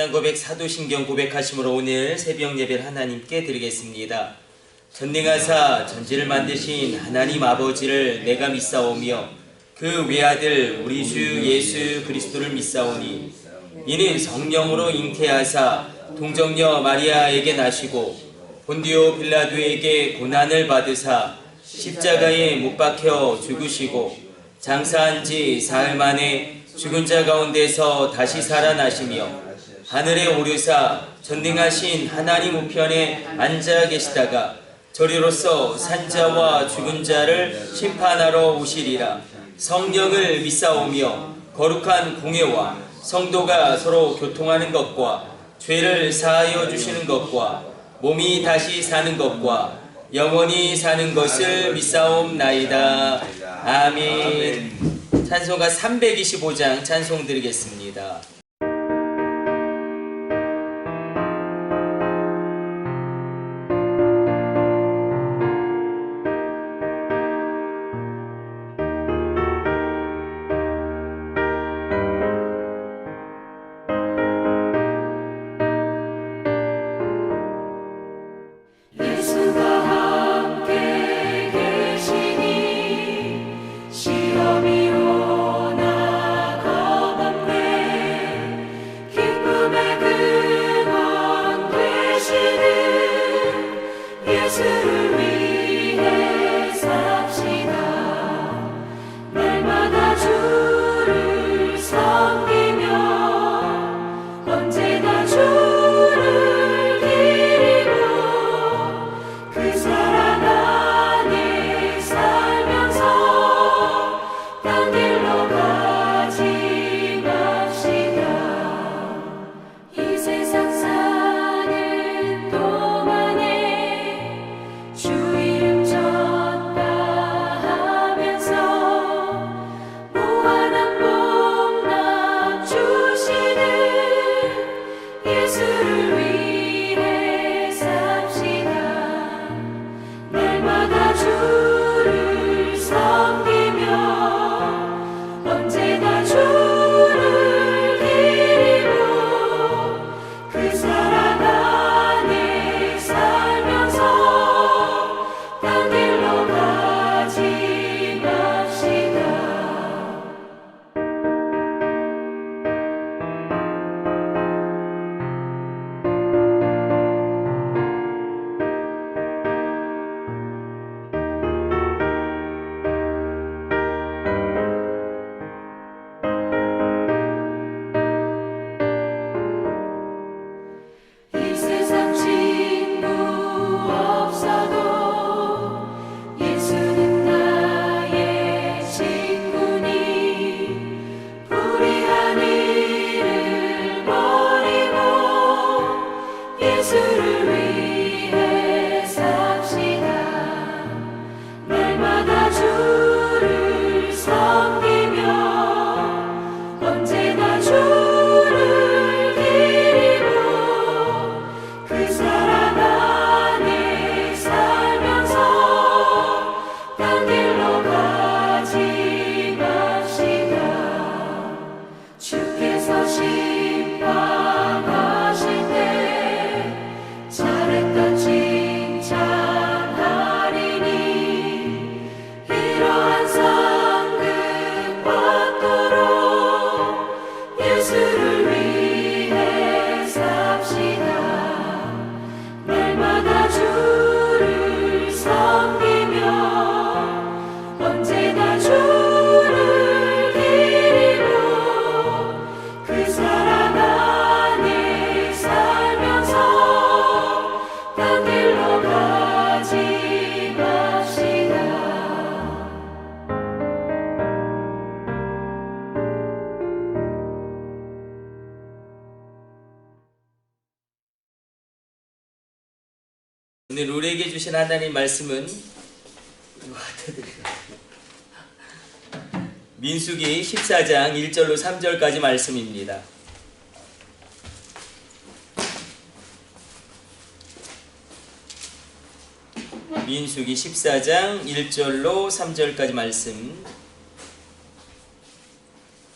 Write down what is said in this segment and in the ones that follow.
신앙 고백, 사도신경 고백하심으로 오늘 새벽 예배를 하나님께 드리겠습니다. 전능하사 전지를 만드신 하나님 아버지를 내가 믿사오며 그 외아들 우리 주 예수 그리스도를 믿사오니 이는 성령으로 잉태하사 동정녀 마리아에게 나시고 본디오 빌라도에게 고난을 받으사 십자가에 못 박혀 죽으시고 장사한 지 사흘 만에 죽은 자 가운데서 다시 살아나시며 하늘에 오르사 전능하신 하나님 우편에 앉아 계시다가 저리로서 산자와 죽은 자를 심판하러 오시리라. 성령을 믿사오며 거룩한 공회와 성도가 서로 교통하는 것과 죄를 사하여 주시는 것과 몸이 다시 사는 것과 영원히 사는 것을 믿사옵나이다. 아멘. 찬송가 325장 찬송 드리겠습니다. 오늘 우리에게 주신 하나님 말씀은 민수기 14장 1절로 3절까지 말씀입니다. 민수기 14장 1절로 3절까지 말씀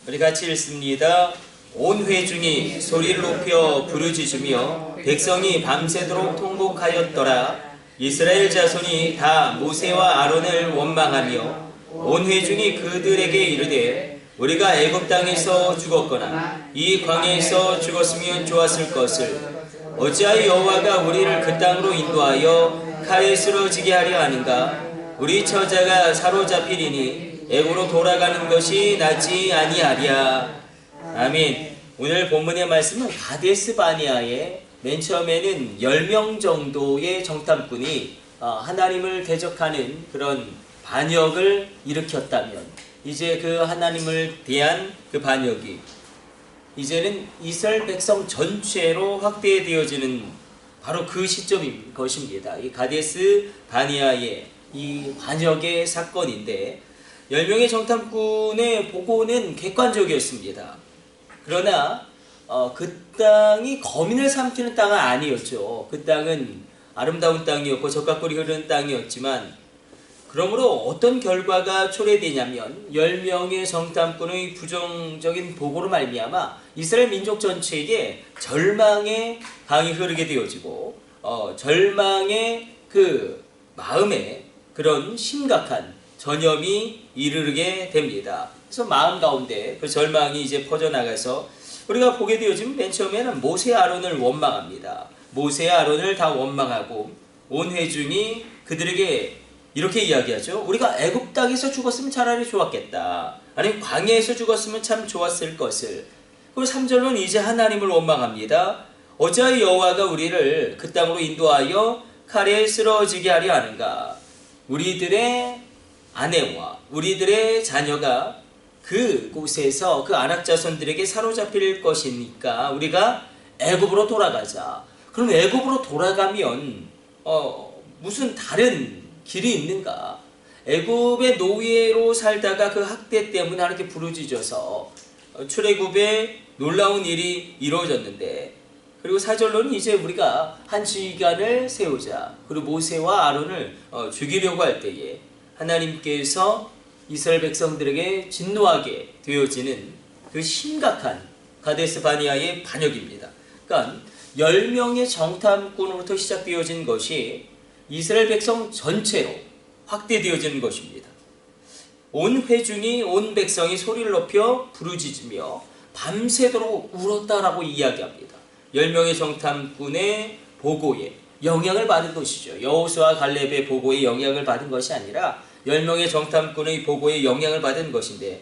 우리 같이 읽습니다. 온 회중이 소리를 높여 부르짖으며 백성이 밤새도록 통곡하였더라. 이스라엘 자손이 다 모세와 아론을 원망하며 온 회중이 그들에게 이르되 우리가 애굽 땅에서 죽었거나 이 광야에서 죽었으면 좋았을 것을 어찌하여 여호와가 우리를 그 땅으로 인도하여 칼에 쓰러지게 하려 하는가? 우리 처자가 사로잡히리니 애굽으로 돌아가는 것이 낫지 아니하랴. 아멘. 오늘 본문의 말씀은 가데스 바네아에 맨 처음에는 10명 정도의 정탐꾼이 하나님을 대적하는 그런 반역을 일으켰다면 이제 그 하나님을 대한 그 반역이 이제는 이스라엘 백성 전체로 확대되어지는 바로 그 시점인 것입니다. 이 가데스 바네아의 이 반역의 사건인데 10명의 정탐꾼의 보고는 객관적이었습니다. 그러나 그 땅이 거민을 삼키는 땅은 아니었죠. 그 땅은 아름다운 땅이었고 젖가꿀이 흐르는 땅이었지만 그러므로 어떤 결과가 초래되냐면 10명의 정탐꾼의 부정적인 보고로 말미암아 이스라엘 민족 전체에게 절망의 강이 흐르게 되어지고 절망의 그 마음에 그런 심각한 전염이 이르게 됩니다. 그래서 마음 가운데 그 절망이 이제 퍼져나가서 우리가 보게 되어지면 맨 처음에는 모세 아론을 원망합니다. 모세 아론을 다 원망하고 온 회중이 그들에게 이렇게 이야기하죠. 우리가 애굽 땅에서 죽었으면 차라리 좋았겠다. 아니면 광야에서 죽었으면 참 좋았을 것을. 그리고 3절로는 이제 하나님을 원망합니다. 어찌하여 여호와가 우리를 그 땅으로 인도하여 칼에 쓰러지게 하려 하는가? 우리들의 아내와 우리들의 자녀가 그곳에서 그 아낙 자손들에게 사로잡힐 것이니까 우리가 애굽으로 돌아가자. 그럼 애굽으로 돌아가면 무슨 다른 길이 있는가? 애굽의 노예로 살다가 그 학대 때문에 하나님께 부르짖어서 출애굽에 놀라운 일이 이루어졌는데 그리고 4절로는 이제 우리가 한 지휘관을 세우자. 그리고 모세와 아론을 죽이려고 할 때에 하나님께서 이스라엘 백성들에게 진노하게 되어지는 그 심각한 가데스 바네아의 반역입니다. 그러니까 10명의 정탐꾼으로부터 시작되어진 것이 이스라엘 백성 전체로 확대되어지는 것입니다. 온 회중이 온 백성이 소리를 높여 부르짖으며 밤새도록 울었다라고 이야기합니다. 10명의 정탐꾼의 보고에 영향을 받은 것이죠. 여호수아 갈렙의 보고에 영향을 받은 것이 아니라 10명의 정탐꾼의 보고에 영향을 받은 것인데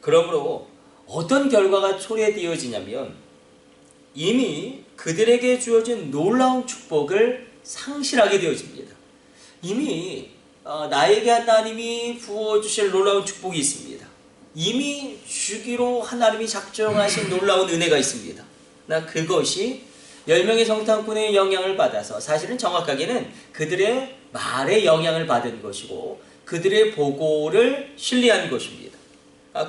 그러므로 어떤 결과가 초래되어지냐면 이미 그들에게 주어진 놀라운 축복을 상실하게 되어집니다. 이미 나에게 하나님이 부어주실 놀라운 축복이 있습니다. 이미 주기로 하나님이 작정하신 놀라운 은혜가 있습니다. 나 그것이 10명의 정탐꾼의 영향을 받아서 사실은 정확하게는 그들의 말에 영향을 받은 것이고 그들의 보고를 신뢰한 것입니다.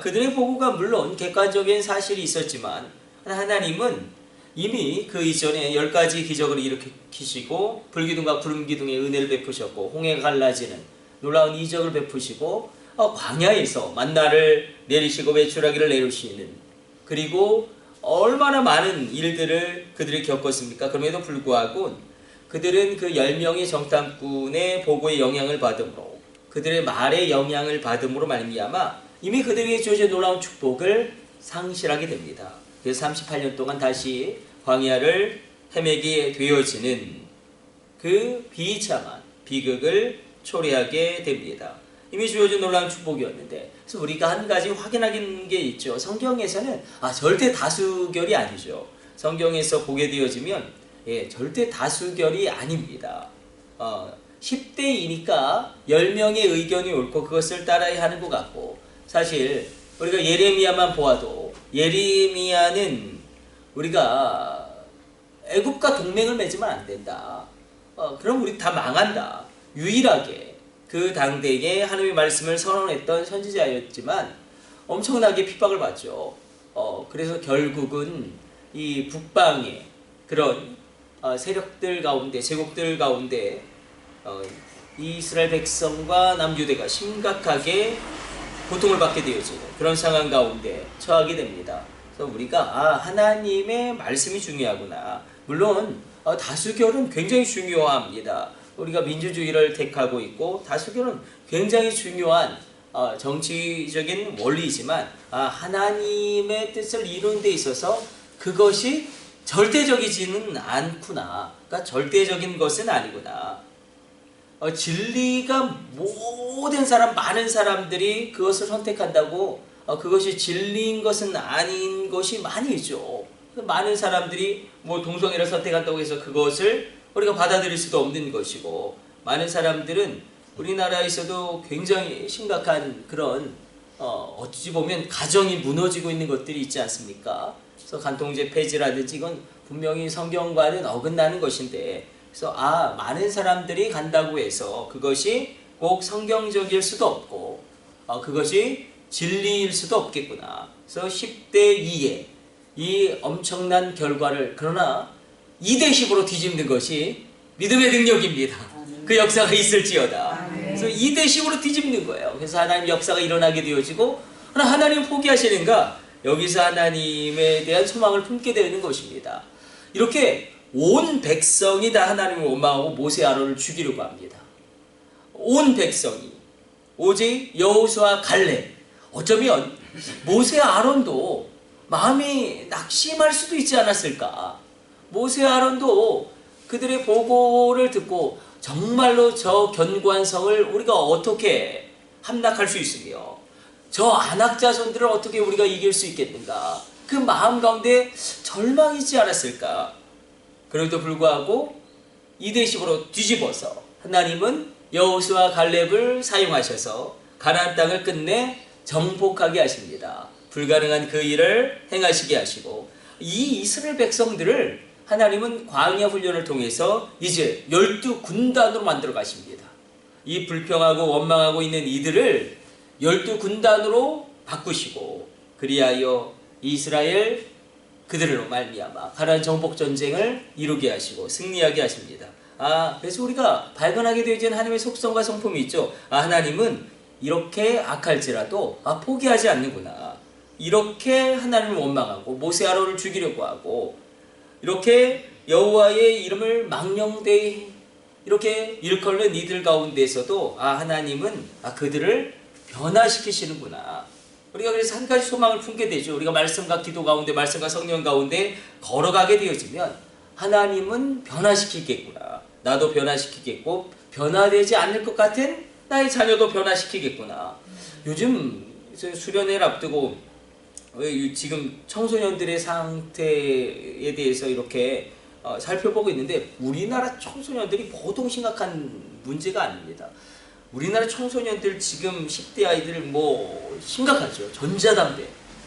그들의 보고가 물론 객관적인 사실이 있었지만 하나님은 이미 그 이전에 10가지 기적을 일으키시고 불기둥과 구름기둥의 은혜를 베푸셨고 홍해가 갈라지는 놀라운 이적을 베푸시고 광야에서 만나를 내리시고 메추라기를 내리시는 그리고 얼마나 많은 일들을 그들이 겪었습니까? 그럼에도 불구하고 그들은 그 10명의 정탐꾼의 보고에 영향을 받음으로 그들의 말에 영향을 받음으로 말미암아 이미 그들에게 주어진 놀라운 축복을 상실하게 됩니다. 그래서 38년 동안 다시 광야를 헤매게 되어지는 그 비참한 비극을 초래하게 됩니다. 이미 주어진 놀라운 축복이었는데 그래서 우리가 한 가지 확인하는 게 있죠. 성경에서는 절대 다수결이 아니죠. 성경에서 보게 되어지면 절대 다수결이 아닙니다. 10대2니까 10명의 의견이 옳고 그것을 따라야 하는 것 같고 사실 우리가 예레미야만 보아도 예레미야는 우리가 애굽과 동맹을 맺으면 안 된다. 그럼 우리 다 망한다. 유일하게 그 당대에 하나님의 말씀을 선언했던 선지자였지만 엄청나게 핍박을 받죠. 그래서 결국은 이 북방의 그런 세력들 가운데 제국들 가운데 이스라엘 백성과 남유대가 심각하게 고통을 받게 되어지는 그런 상황 가운데 처하게 됩니다. 그래서 우리가 하나님의 말씀이 중요하구나. 물론 다수결은 굉장히 중요합니다. 우리가 민주주의를 택하고 있고 다수결은 굉장히 중요한 정치적인 원리이지만 하나님의 뜻을 이루는 데 있어서 그것이 절대적이지는 않구나. 그러니까 절대적인 것은 아니구나. 진리가 많은 사람들이 그것을 선택한다고 그것이 진리인 것은 아닌 것이 많이 있죠. 많은 사람들이 동성애를 선택한다고 해서 그것을 우리가 받아들일 수도 없는 것이고, 많은 사람들은 우리나라에서도 굉장히 심각한 그런 어찌 보면 가정이 무너지고 있는 것들이 있지 않습니까? 그래서 간통죄 폐지라든지 이건 분명히 성경과는 어긋나는 것인데, 그래서 많은 사람들이 간다고 해서 그것이 꼭 성경적일 수도 없고 그것이 진리일 수도 없겠구나. 그래서 10대 2의 이 엄청난 결과를 그러나 2대 10으로 뒤집는 것이 믿음의 능력입니다. 그 역사가 있을지어다. 그래서 2대 10으로 뒤집는 거예요. 그래서 하나님 역사가 일어나게 되어지고, 그러나 하나님 포기하시는가? 여기서 하나님에 대한 소망을 품게 되는 것입니다. 이렇게 온 백성이 다 하나님을 원망하고 모세 아론을 죽이려고 합니다. 온 백성이. 오직 여호수아 갈렙. 어쩌면 모세 아론도 마음이 낙심할 수도 있지 않았을까. 모세 아론도 그들의 보고를 듣고 정말로 저 견고한 성을 우리가 어떻게 함락할 수 있으며 저 안악 자손들을 어떻게 우리가 이길 수 있겠는가. 그 마음 가운데 절망이 있지 않았을까. 그럼에도 불구하고 2대 10으로 뒤집어서 하나님은 여호수아 갈렙을 사용하셔서 가나안 땅을 끝내 정복하게 하십니다. 불가능한 그 일을 행하시게 하시고, 이 이스라엘 백성들을 하나님은 광야 훈련을 통해서 이제 12군단으로 만들어 가십니다. 이 불평하고 원망하고 있는 이들을 12군단으로 바꾸시고, 그리하여 이스라엘 그들로 말미암아 가나안 정복 전쟁을 이루게 하시고 승리하게 하십니다. 그래서 우리가 발견하게 되어진 하나님의 속성과 성품이 있죠. 하나님은 이렇게 악할지라도 포기하지 않는구나. 이렇게 하나님을 원망하고 모세 아론을 죽이려고 하고, 이렇게 여호와의 이름을 망령되이 이렇게 일컬는 이들 가운데서도 하나님은 그들을 변화시키시는구나. 우리가 그래서 한 가지 소망을 품게 되죠. 우리가 말씀과 기도 가운데, 말씀과 성령 가운데 걸어가게 되어지면 하나님은 변화시키겠구나. 나도 변화시키겠고 변화되지 않을 것 같은 나의 자녀도 변화시키겠구나. 요즘 수련회를 앞두고 지금 청소년들의 상태에 대해서 이렇게 살펴보고 있는데, 우리나라 청소년들이 보통 심각한 문제가 아닙니다. 우리나라 청소년들 지금 10대 아이들 심각하죠. 전자담배.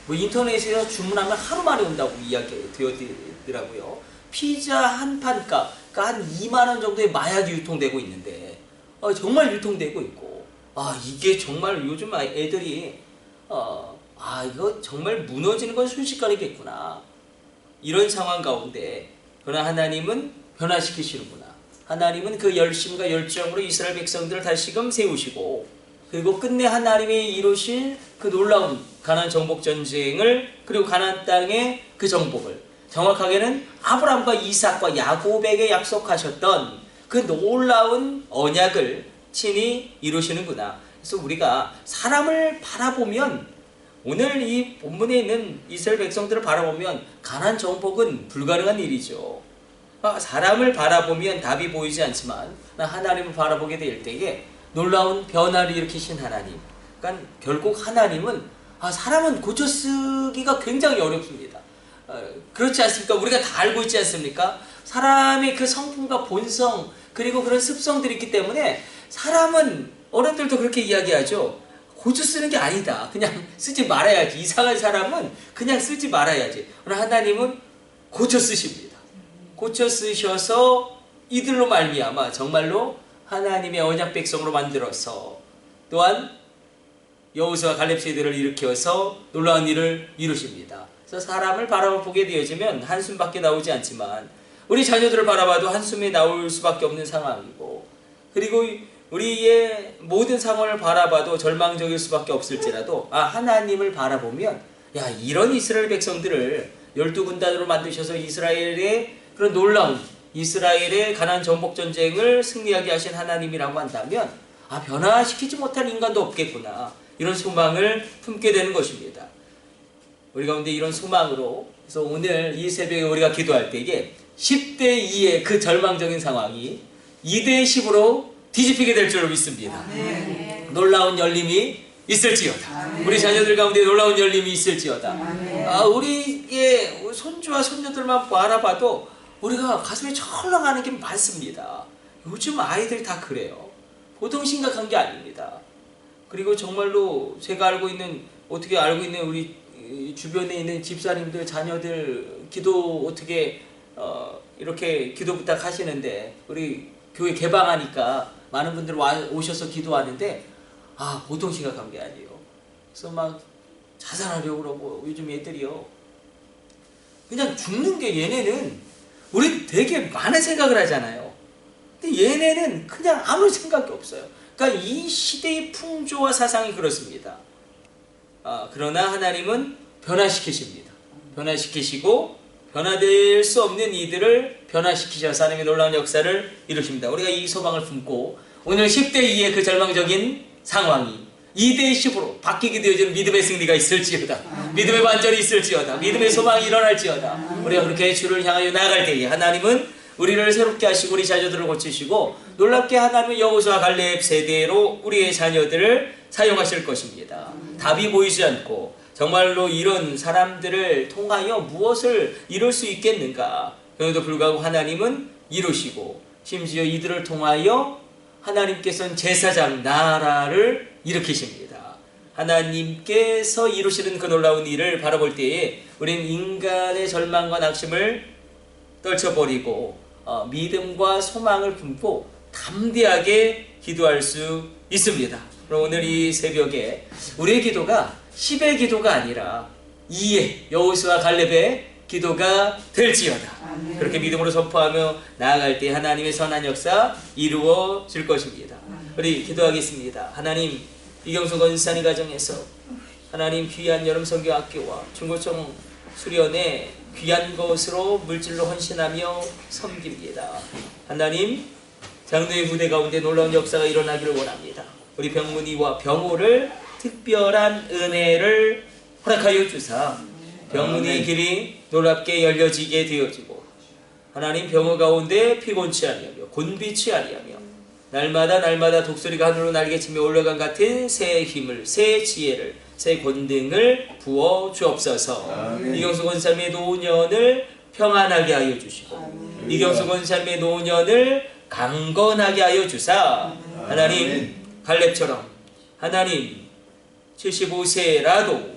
인터넷에서 주문하면 하루 만에 온다고 이야기 되어지더라고요. 피자 한 판값, 그러니까 한 2만 원 정도의 마약이 유통되고 있는데, 정말 유통되고 있고, 이게 정말 요즘 애들이, 이거 정말 무너지는 건 순식간이겠구나. 이런 상황 가운데, 그러나 하나님은 변화시키시는구나. 하나님은 그 열심과 열정으로 이스라엘 백성들을 다시금 세우시고, 그리고 끝내 하나님이 이루실 그 놀라운 가나안 정복 전쟁을, 그리고 가나안 땅의 그 정복을, 정확하게는 아브라함과 이삭과 야곱에게 약속하셨던 그 놀라운 언약을 친히 이루시는구나. 그래서 우리가 사람을 바라보면, 오늘 이 본문에 있는 이스라엘 백성들을 바라보면 가나안 정복은 불가능한 일이죠. 사람을 바라보면 답이 보이지 않지만 하나님을 바라보게 될 때에 놀라운 변화를 일으키신 하나님. 그러니까 결국 하나님은, 사람은 고쳐쓰기가 굉장히 어렵습니다. 그렇지 않습니까? 우리가 다 알고 있지 않습니까? 사람의 그 성품과 본성, 그리고 그런 습성들이 있기 때문에 사람은, 어른들도 그렇게 이야기하죠. 고쳐 쓰는 게 아니다. 그냥 쓰지 말아야지. 이상한 사람은 그냥 쓰지 말아야지. 그러나 하나님은 고쳐 쓰십니다. 고쳐 쓰셔서 이들로 말미암아 정말로 하나님의 언약 백성으로 만들어서, 또한 여호수아 갈렙 세대를 일으켜서 놀라운 일을 이루십니다. 그래서 사람을 바라보게 되어지면 한숨밖에 나오지 않지만, 우리 자녀들을 바라봐도 한숨이 나올 수밖에 없는 상황이고, 그리고 우리의 모든 상황을 바라봐도 절망적일 수밖에 없을지라도 하나님을 바라보면 야, 이런 이스라엘 백성들을 12군단으로 만드셔서 이스라엘의 그런 놀라운 이스라엘의 가나안 정복 전쟁을 승리하게 하신 하나님이라고 한다면 변화시키지 못할 인간도 없겠구나, 이런 소망을 품게 되는 것입니다. 우리 가운데 이런 소망으로, 그래서 오늘 이 새벽에 우리가 기도할 때에 10대 2의 그 절망적인 상황이 2대 10으로 뒤집히게 될 줄로 믿습니다. 놀라운 열림이 있을지어다. 우리 자녀들 가운데 놀라운 열림이 있을지어다. 우리의 손주와 손녀들만 바라봐도 우리가 가슴이 철렁하는 게 많습니다. 요즘 아이들 다 그래요. 보통 심각한 게 아닙니다. 그리고 정말로 제가 어떻게 알고 있는 우리 주변에 있는 집사님들 자녀들 기도 어떻게 이렇게 기도 부탁하시는데, 우리 교회 개방하니까 많은 분들 오셔서 기도하는데 보통 심각한 게 아니에요. 그래서 막 자살하려고 그러고, 요즘 애들이요 그냥 죽는 게, 얘네는 우리 되게 많은 생각을 하잖아요. 근데 얘네는 그냥 아무 생각이 없어요. 그러니까 이 시대의 풍조와 사상이 그렇습니다. 그러나 하나님은 변화시키십니다. 변화시키시고 변화될 수 없는 이들을 변화시키셔서 하나님의 놀라운 역사를 이루십니다. 우리가 이 소망을 품고 오늘 10대 2의 그 절망적인 상황이 2대 10으로 바뀌게 되어지는 믿음의 승리가 있을지어다. 믿음의 반전이 있을지어다. 믿음의 소망이 일어날지어다. 우리가 그렇게 주를 향하여 나아갈 때에 하나님은 우리를 새롭게 하시고 우리 자녀들을 고치시고, 놀랍게 하나님은 여호수아 갈렙 세대로 우리의 자녀들을 사용하실 것입니다. 답이 보이지 않고 정말로 이런 사람들을 통하여 무엇을 이룰 수 있겠는가? 그런데도 불구하고 하나님은 이루시고, 심지어 이들을 통하여 하나님께서는 제사장 나라를 일으키십니다. 하나님께서 이루시는 그 놀라운 일을 바라볼 때에 우리는 인간의 절망과 낙심을 떨쳐버리고 믿음과 소망을 품고 담대하게 기도할 수 있습니다. 그럼 오늘 이 새벽에 우리의 기도가 10의 기도가 아니라 2의 여호수아 갈렙의 기도가 될지어다. 그렇게 믿음으로 선포하며 나아갈 때 하나님의 선한 역사 이루어질 것입니다. 우리 기도하겠습니다. 하나님, 이경수 권사님 가정에서 하나님 귀한 여름 성경학교와 중고청 수련회 귀한 것으로 물질로 헌신하며 섬깁니다. 하나님, 장로의 부대 가운데 놀라운 역사가 일어나기를 원합니다. 우리 병문이와 병호를 특별한 은혜를 허락하여 주사 병문이의 길이 놀랍게 열려지게 되어지고, 하나님 병호 가운데 피곤치 아니하며 곤비치 아니하며 날마다 독수리가 하늘로 날개치며 올라간 같은 새 힘을, 새 지혜를, 새 권능을 부어 주옵소서. 이경수 권사님의 노년을 평안하게 하여 주시고 이경수 권사님의 노년을 강건하게 하여 주사, 하나님 갈렙처럼 하나님 75세라도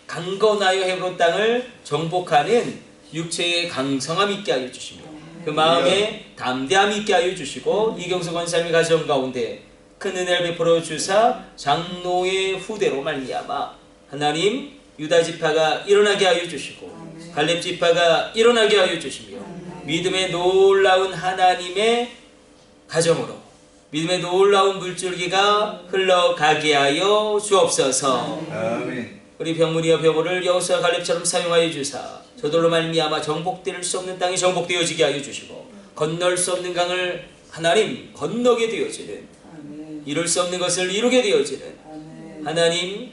강건하여 헤브론 땅을 정복하는 육체의 강성함 있게 하여 주시며 그 마음에 담대함 있게 하여 주시고, 이경수 권사님의 가정 가운데 큰 은혜를 베풀어 주사 장로의 후대로 말미암아 하나님 유다 지파가 일어나게 하여 주시고 갈렙 지파가 일어나게 하여 주시며 믿음의 놀라운 하나님의 가정으로 믿음의 놀라운 물줄기가 흘러가게 하여 주옵소서. 아멘. 우리 병문이와 병호를 여호수아 갈렙처럼 사용하여 주사 저들로 말미암아 정복될 수 없는 땅이 정복되어지게 하여 주시고, 건널 수 없는 강을 하나님 건너게 되어지는, 이룰 수 없는 것을 이루게 되어지는 하나님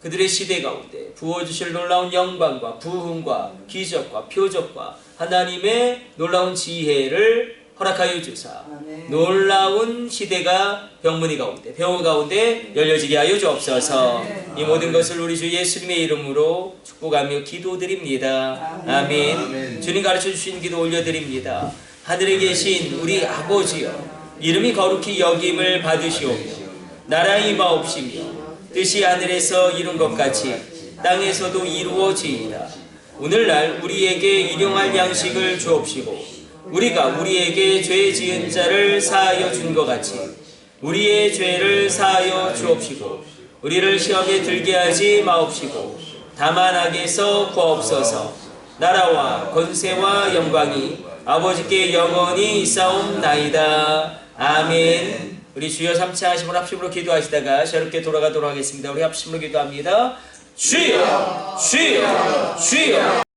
그들의 시대 가운데 부어주실 놀라운 영광과 부흥과 기적과 표적과 하나님의 놀라운 지혜를 허락하여 주사 놀라운 시대가 병문이 가운데 병호 가운데 열려지게 하여 주옵소서. 이 모든 것을 우리 주 예수님의 이름으로 축복하며 기도드립니다. 아멘. 주님 가르쳐 주신 기도 올려드립니다. 하늘에 계신 우리 아버지여, 이름이 거룩히 여김을 받으시오며 나라의 임하옵시며 뜻이 하늘에서 이룬 것 같이 땅에서도 이루어지이다. 오늘날 우리에게 일용할 양식을 주옵시고 우리가 우리에게 죄 지은 자를 사하여 준 것 같이 우리의 죄를 사하여 주옵시고 우리를 시험에 들게 하지 마옵시고 다만 악에서 구하옵소서. 나라와 권세와 영광이 아버지께 영원히 있사옵나이다. 아멘. 우리 주여 삼차 하심으로 합심으로 기도하시다가 새롭게 돌아가도록 하겠습니다. 우리 합심으로 기도합니다. 주여 주여 주여